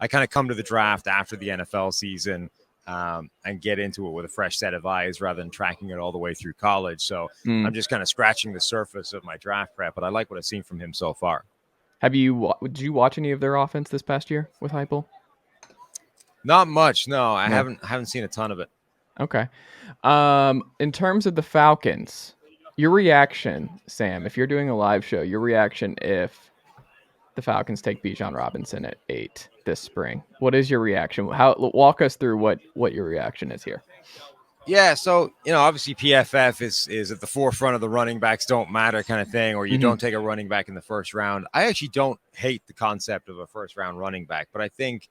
I kind of come to the draft after the NFL season and get into it with a fresh set of eyes rather than tracking it all the way through college. So I'm just kind of scratching the surface of my draft prep, but I like what I've seen from him so far. Did you watch any of their offense this past year with Heupel? Not much. No, I haven't seen a ton of it. Okay. In terms of the Falcons, your reaction, Sam, if you're doing a live show, your reaction if the Falcons take Bijan Robinson at 8 this spring, what is your reaction? Walk us through what your reaction is here. Yeah, so, obviously PFF is at the forefront of the running backs don't matter kind of thing, or you don't take a running back in the first round. I actually don't hate the concept of a first round running back, but I think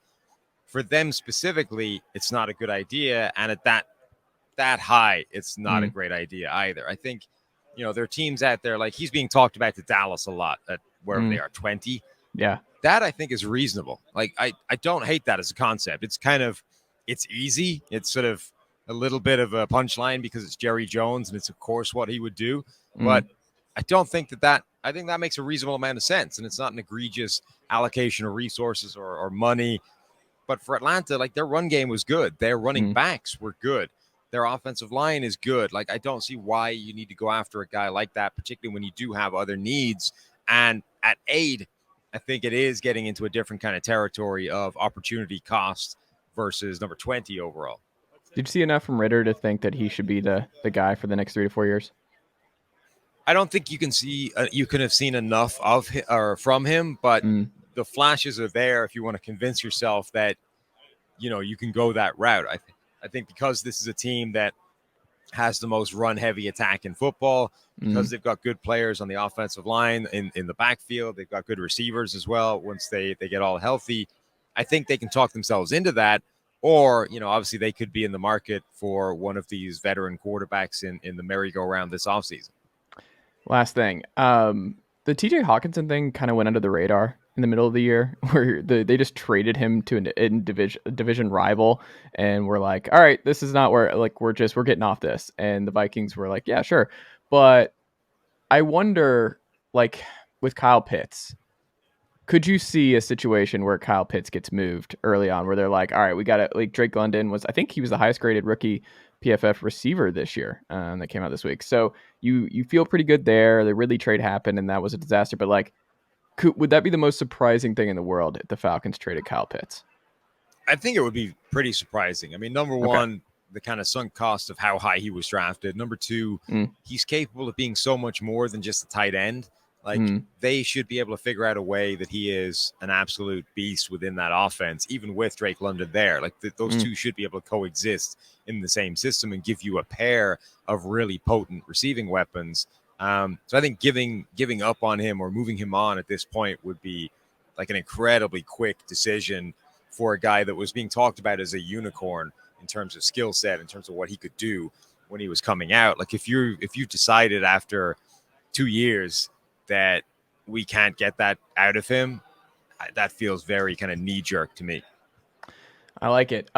for them specifically, it's not a good idea. And at that high, it's not a great idea either. I think, there are teams out there, like he's being talked about to Dallas a lot at wherever they are, 20. Yeah. That I think is reasonable. Like, I don't hate that as a concept. It's easy. It's sort of a little bit of a punchline because it's Jerry Jones and it's of course what he would do. But I don't think I think that makes a reasonable amount of sense. And it's not an egregious allocation of resources or money. But for Atlanta, like their run game was good. Their running backs were good. Their offensive line is good. Like I don't see why you need to go after a guy like that, particularly when you do have other needs. And at 8, I think it is getting into a different kind of territory of opportunity cost versus number 20 overall. Did you see enough from Ritter to think that he should be the guy for the next 3 to 4 years? I don't think you can have seen enough of him, or from him, but the flashes are there if you want to convince yourself that, you can go that route. I think because this is a team that has the most run-heavy attack in football, because they've got good players on the offensive line in the backfield, they've got good receivers as well once they get all healthy. I think they can talk themselves into that. Or, obviously they could be in the market for one of these veteran quarterbacks in the merry-go-round this offseason. Last thing. The TJ Hawkinson thing kind of went under the radar in the middle of the year where they just traded him to a division rival. And we're like, all right, this is not where, like, we're getting off this. And the Vikings were like, yeah, sure. But I wonder, like, with Kyle Pitts, could you see a situation where Kyle Pitts gets moved early on where they're like, all right, we got it. Like Drake London I think he was the highest graded rookie PFF receiver this year that came out this week. So you feel pretty good there. The Ridley trade happened and that was a disaster. But like, would that be the most surprising thing in the world if the Falcons traded Kyle Pitts? I think it would be pretty surprising. I mean, number one, the kind of sunk cost of how high he was drafted. Number two, he's capable of being so much more than just a tight end. Like they should be able to figure out a way that he is an absolute beast within that offense, even with Drake London there. Like those two should be able to coexist in the same system and give you a pair of really potent receiving weapons. So I think giving up on him or moving him on at this point would be like an incredibly quick decision for a guy that was being talked about as a unicorn in terms of skill set, in terms of what he could do when he was coming out. Like if you decided after 2 years that we can't get that out of him, that feels very kind of knee jerk to me. I like it.